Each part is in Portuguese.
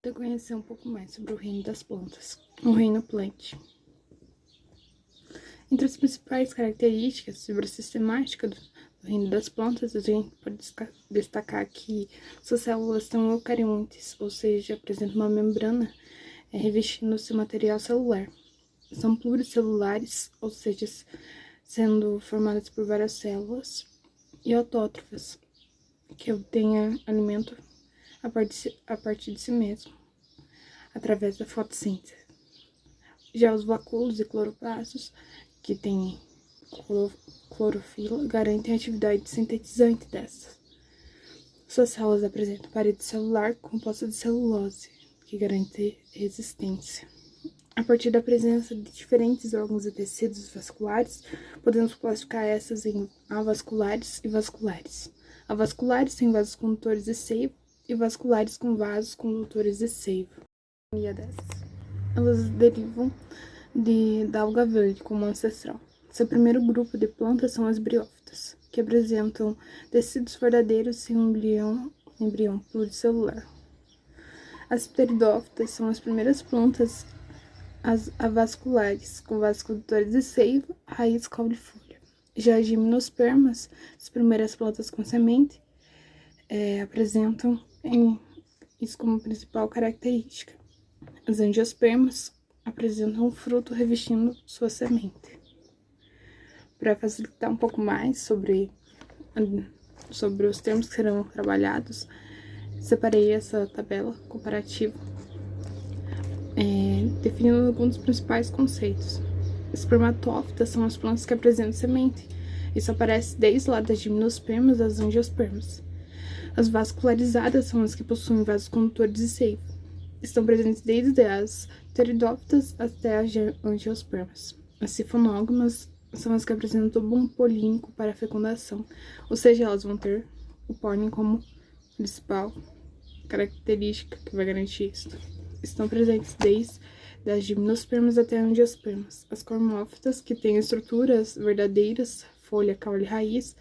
Então, conhecer um pouco mais sobre o reino das plantas, o reino plant. Entre as principais características sobre a sistemática do reino das plantas, a gente pode destacar que suas células são eucariontes, ou seja, apresentam uma membrana revestindo seu material celular. São pluricelulares, ou seja, sendo formadas por várias células, e autótrofas, que obtêm alimento a partir de si mesmo, através da fotossíntese. Já os vacúolos e cloroplastos, que têm clorofila, garantem a atividade sintetizante dessas. Suas células apresentam parede celular composta de celulose, que garante resistência. A partir da presença de diferentes órgãos e tecidos vasculares, podemos classificar essas em avasculares e vasculares. Avasculares têm vasos condutores de seiva e vasculares com vasos condutores de seiva. Elas derivam da alga verde como ancestral. Seu primeiro grupo de plantas são as briófitas, que apresentam tecidos verdadeiros sem um embrião pluricelular. As pteridófitas são as primeiras plantas avasculares, com vasos condutores de seiva, raiz, caule e folha. Já as gimnospermas, as primeiras plantas com semente, apresentam isso como principal característica. As angiospermas apresentam um fruto revestindo sua semente. Para facilitar um pouco mais sobre os termos que serão trabalhados, separei essa tabela comparativa, definindo alguns dos principais conceitos. Espermatófitas são as plantas que apresentam semente. Isso aparece desde lá das gimnospermas às angiospermas. As vascularizadas são as que possuem vasos condutores de seiva. Estão presentes desde as pteridófitas até as angiospermas. As sifonógamas são as que apresentam tubo polínico para a fecundação, ou seja, elas vão ter o pólen como principal característica que vai garantir isso. Estão presentes desde as gimnospermas até as angiospermas. As cormófitas, que têm estruturas verdadeiras, folha, caule e raiz,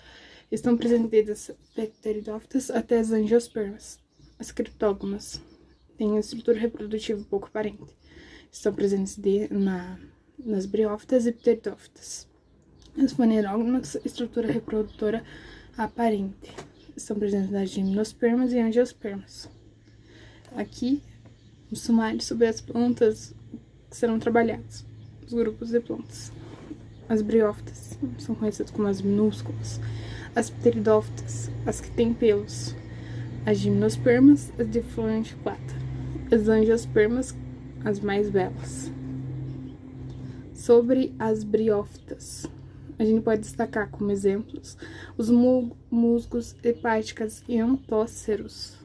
estão presentes desde as pteridófitas até as angiospermas. As criptógamas têm estrutura reprodutiva pouco aparente. Estão presentes nas briófitas e pteridófitas. As fanerógamas, estrutura reprodutora aparente. Estão presentes nas gimnospermas e angiospermas. Aqui, um sumário sobre as plantas que serão trabalhadas, os grupos de plantas. As briófitas são conhecidas como as minúsculas. As pteridófitas, as que têm pelos. As gimnospermas, as de flor anticulata. As angiospermas, as mais belas. Sobre as briófitas, a gente pode destacar como exemplos os musgos, hepáticas e antóceros.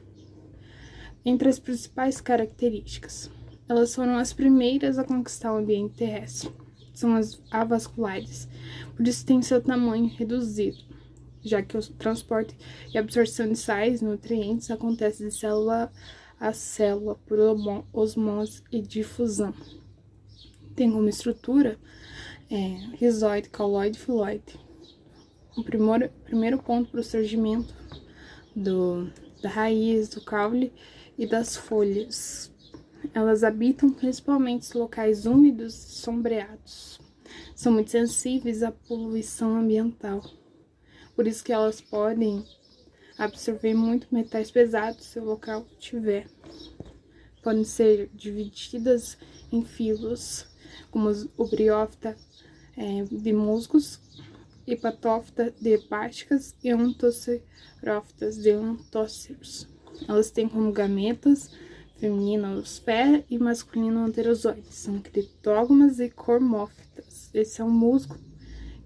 Entre as principais características, elas foram as primeiras a conquistar o ambiente terrestre. São as avasculares, por isso tem seu tamanho reduzido, já que o transporte e absorção de sais e nutrientes acontece de célula a célula por osmose e difusão. Tem como estrutura rizoide, cauloide e filoide. O primeiro ponto para o surgimento da raiz, do caule e das folhas. Elas habitam principalmente locais úmidos e sombreados. São muito sensíveis à poluição ambiental. Por isso que elas podem absorver muito metais pesados se o local tiver. Podem ser divididas em filos, como o briófita de musgos, hepatófita de hepáticas e antocerófitas de antóceros. Elas têm como gametas feminino os pé e masculino anterozoides. São criptógamas e cormófitas. Esse é um musgo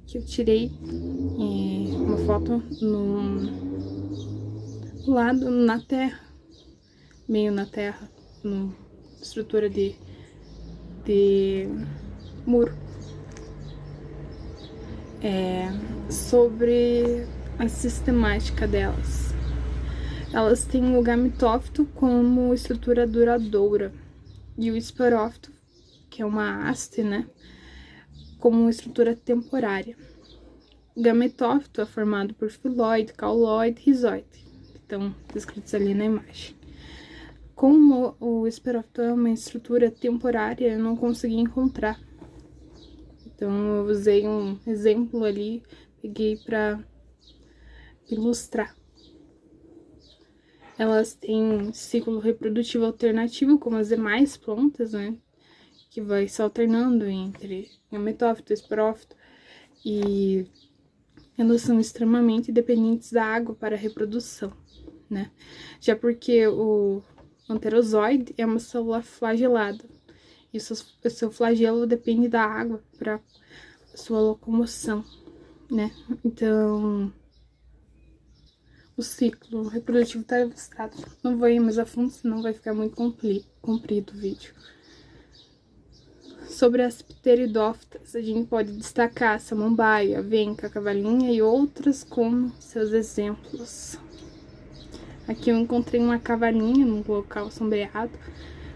que eu tirei uma foto no lado, na terra, meio na terra, na estrutura de muro. Sobre a sistemática delas. Elas têm o gametófito como estrutura duradoura e o esporófito, que é uma haste, como estrutura temporária. O gametófito é formado por filoide, cauloide e rizoide, que estão descritos ali na imagem. Como o esporófito é uma estrutura temporária, eu não consegui encontrar. Então, eu usei um exemplo ali, peguei para ilustrar. Elas têm ciclo reprodutivo alternativo, como as demais plantas, né? Que vai se alternando entre gametófito e esporófito. E elas são extremamente dependentes da água para a reprodução, né? Já porque o anterozoide é uma célula flagelada. E o seu flagelo depende da água para sua locomoção, né? Então, o ciclo reprodutivo está ilustrado. Não vou ir mais a fundo, senão vai ficar muito comprido o vídeo. Sobre as pteridófitas, a gente pode destacar a samambaia, a venca, a cavalinha e outras como seus exemplos. Aqui eu encontrei uma cavalinha num local sombreado,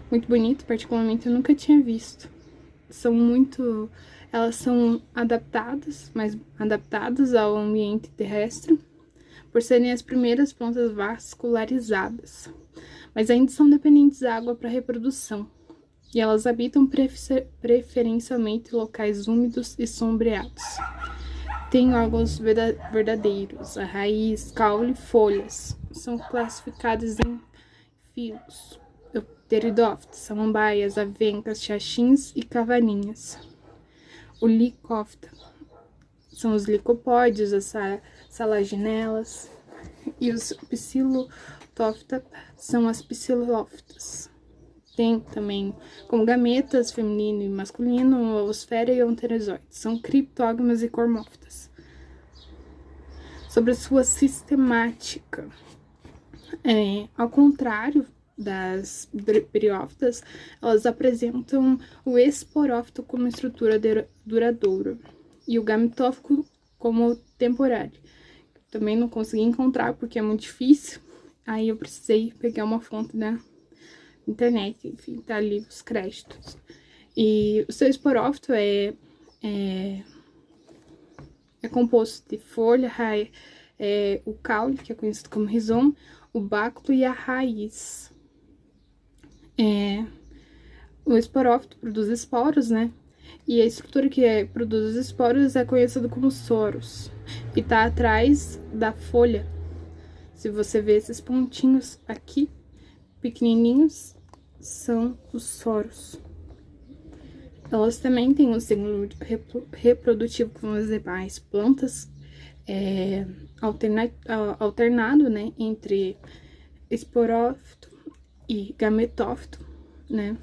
muito bonito, particularmente eu nunca tinha visto. Elas são adaptadas, mas adaptadas ao ambiente terrestre, por serem as primeiras plantas vascularizadas, mas ainda são dependentes da água para reprodução. E elas habitam preferencialmente locais úmidos e sombreados. Tem órgãos verdadeiros, a raiz, caule e folhas. São classificadas em filos. Pteridófitos, samambaias, avencas, xaxins e cavalinhas. O licófita são os licopódios, as salaginelas. E os psilotófita são as psilófitas. Tem também como gametas, feminino e masculino, a osfera e o anterozoide. São criptógamas e cormófitas. Sobre a sua sistemática. Ao contrário das briófitas, elas apresentam o esporófito como estrutura duradoura e o gametófito como temporário. Também não consegui encontrar porque é muito difícil, aí eu precisei pegar uma fonte da internet, enfim, tá ali os créditos. E o seu esporófito é composto de folha, o caule, que é conhecido como rizoma, o báculo e a raiz. O esporófito produz esporos, né? E a estrutura que produz os esporos é conhecida como soros. E tá atrás da folha. Se você ver esses pontinhos aqui, pequenininhos, são os soros. Elas também têm um ciclo reprodutivo como as demais plantas, alternado, né, entre esporófito e gametófito, né?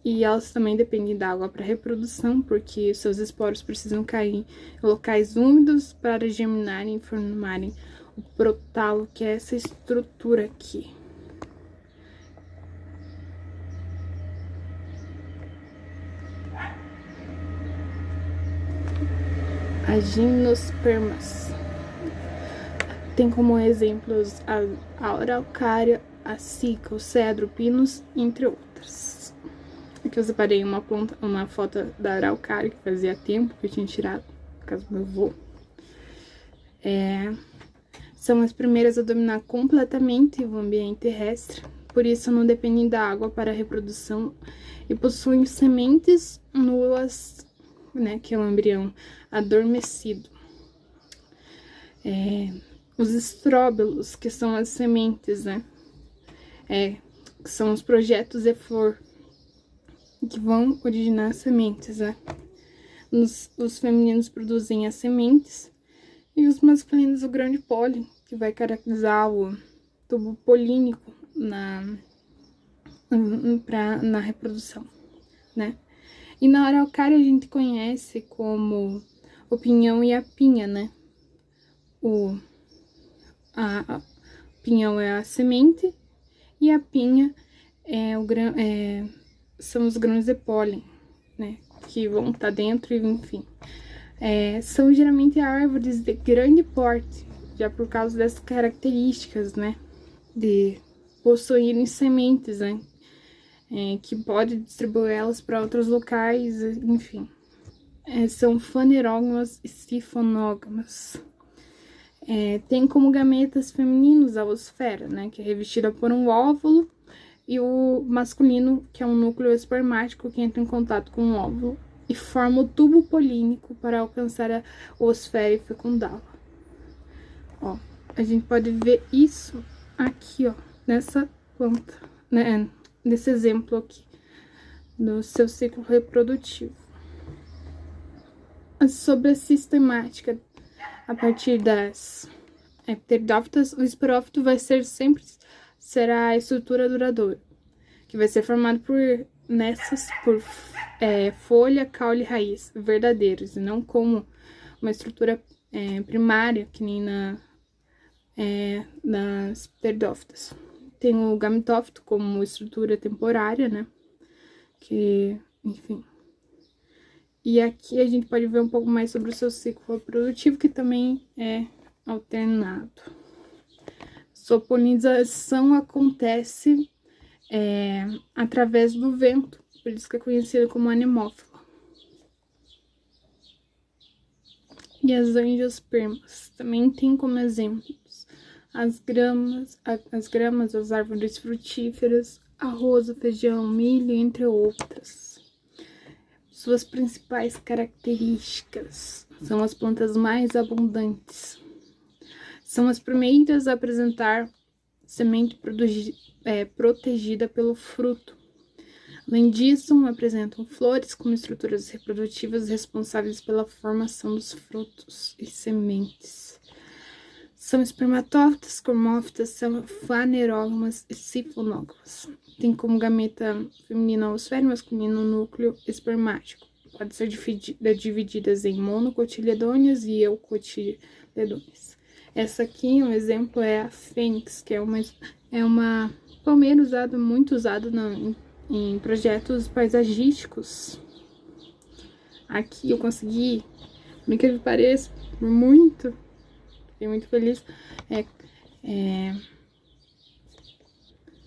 E elas também dependem da água para reprodução, porque seus esporos precisam cair em locais úmidos para germinarem e formarem o prótalo, que é essa estrutura aqui. As gimnospermas. Tem como exemplos a araucária, a sica, o cedro, o pinus, entre outras. Aqui eu separei uma foto da araucária, que fazia tempo que eu tinha tirado, por causa do meu avô. São as primeiras a dominar completamente o ambiente terrestre, por isso não dependem da água para a reprodução e possuem sementes nuas, né, que é um embrião adormecido. Os estróbilos, que são as sementes, né, que são os projetos de flor, que vão originar sementes, né. Os femininos produzem as sementes e os masculinos o grão de pólen, que vai caracterizar o tubo polínico na reprodução, né. E na araucária a gente conhece como o pinhão e a pinha, né. O pinhão é a semente e a pinha são os grãos de pólen, né, que vão estar dentro, enfim. São geralmente árvores de grande porte, já por causa dessas características, né, de possuírem sementes, né, que pode distribuir elas para outros locais, enfim. São fanerógamas e sifonógamas. Tem como gametas femininos a osfera, né, que é revestida por um óvulo, e o masculino, que é um núcleo espermático que entra em contato com o óvulo e forma o tubo polínico para alcançar a oosfera e fecundá-la. Ó, a gente pode ver isso aqui, ó, nessa planta, né, nesse exemplo aqui, do seu ciclo reprodutivo. Sobre a sistemática, a partir das pteridófitas, o esporófito vai ser sempre será a estrutura duradoura, que vai ser formado por folha, caule e raiz verdadeiros, e não como uma estrutura primária, que nem nas pteridófitas. Tem o gametófito como estrutura temporária, né? Que, enfim. E aqui a gente pode ver um pouco mais sobre o seu ciclo reprodutivo, que também é alternado. Sua polinização acontece através do vento, por isso que é conhecido como anemófilo. E as angiospermas também tem como exemplos as gramas, as árvores frutíferas, arroz, feijão, milho, entre outras. Suas principais características são as plantas mais abundantes. São as primeiras a apresentar semente protegida pelo fruto. Além disso, apresentam flores como estruturas reprodutivas responsáveis pela formação dos frutos e sementes. São espermatófitas, cormófitas, fanerógamas e sifonógamas. Tem como gameta feminina a oosfera e masculino o núcleo espermático. Pode ser divididas em monocotiledôneas e eucotiledôneas. Essa aqui, um exemplo, é a fênix, que é uma palmeira muito usada em projetos paisagísticos. Aqui eu consegui, por incrível que pareça, fiquei muito feliz,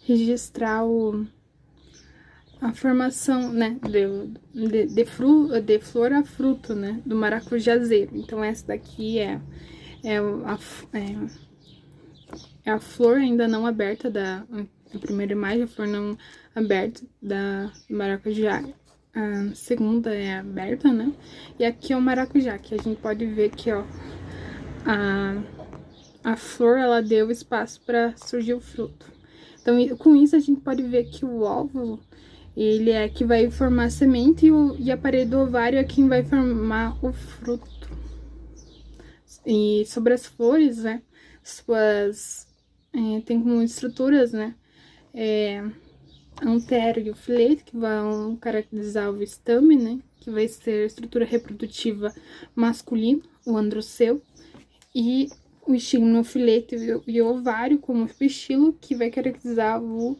registrar a formação, né, de flor a fruto, né, do maracujazeiro. Então essa daqui é a flor ainda não aberta da primeira imagem, a flor não aberta da maracujá. A segunda é aberta, né? E aqui é o maracujá, que a gente pode ver que, ó, a flor, ela deu espaço para surgir o fruto. Então, com isso, a gente pode ver que o óvulo, ele é que vai formar a semente e a parede do ovário é quem vai formar o fruto. E sobre as flores, né, tem como estruturas, né, antério e o filete, que vão caracterizar o estame, né, que vai ser a estrutura reprodutiva masculina, o androceu, e o estigma, o filete e o ovário, como o pistilo, que vai caracterizar o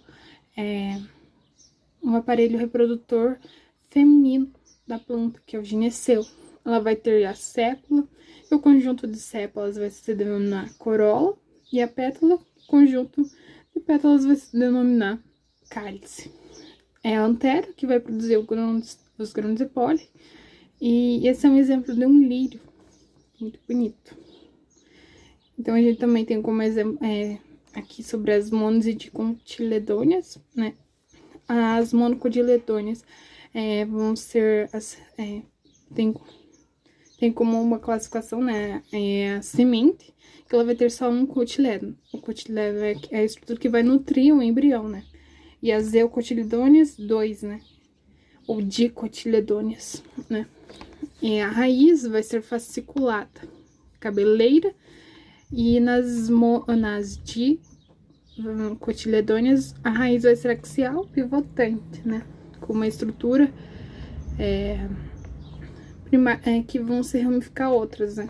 aparelho reprodutor feminino da planta, que é o gineceu. Ela vai ter a sépula, e o conjunto de sépalas vai se denominar corola, e a pétala, o conjunto de pétalas vai se denominar cálice. É a antera, que vai produzir os grãos de pólen, e esse é um exemplo de um lírio, muito bonito. Então, a gente também tem como exemplo, aqui sobre as monocotiledôneas, né? As monocotiledôneas vão ser, tem como uma classificação, né? A semente, que ela vai ter só um cotiledônio. O cotiledônio é a estrutura que vai nutrir o embrião, né? E as eucotiledôneas, 2, né? Ou dicotiledôneas, né? E a raiz vai ser fasciculada, cabeleira, e nas dicotiledôneas, a raiz vai ser axial, pivotante, né? Com uma estrutura que vão se ramificar outras, né?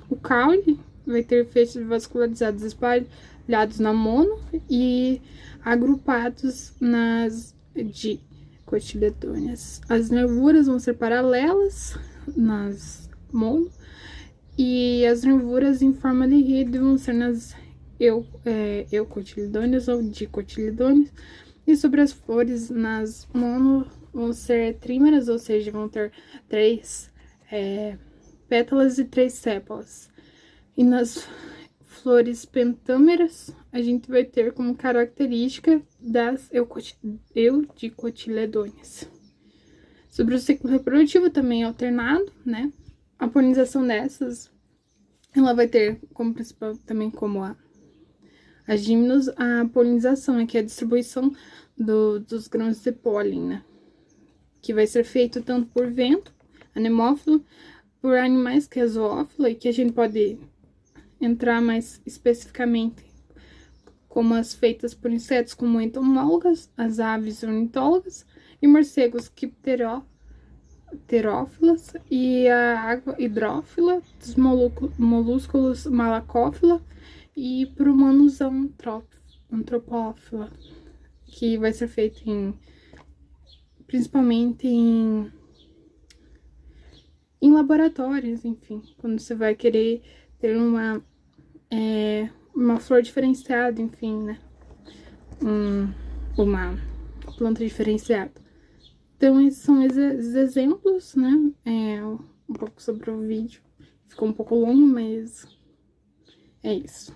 O caule vai ter feixes vascularizados espalhados na mono e agrupados nas dicotiledôneas. As nervuras vão ser paralelas nas mono, e as nervuras em forma de rede vão ser nas eucotiledôneas ou dicotiledôneas. E sobre as flores, nas mono, vão ser trímeras, ou seja, vão ter 3 pétalas e 3 sépalas. E nas flores pentâmeras, a gente vai ter como característica das eudicotiledôneas. Sobre o ciclo reprodutivo também é alternado, né? A polinização dessas, ela vai ter como principal também como a gimnos, a polinização, que é a distribuição dos grãos de pólen, né? Que vai ser feito tanto por vento, anemófilo, por animais que é zoófilo, e que a gente pode entrar mais especificamente como as feitas por insetos como entomólogas, as aves ornitólogas e morcegos quipterófilas e a água hidrófila, dos molúsculos malacófila e por humanos antropófila, que vai ser feito principalmente em laboratórios, enfim, quando você vai querer ter uma flor diferenciada, enfim, né? Uma planta diferenciada. Então, esses são os exemplos, né? Um pouco sobre o vídeo. Ficou um pouco longo, mas é isso.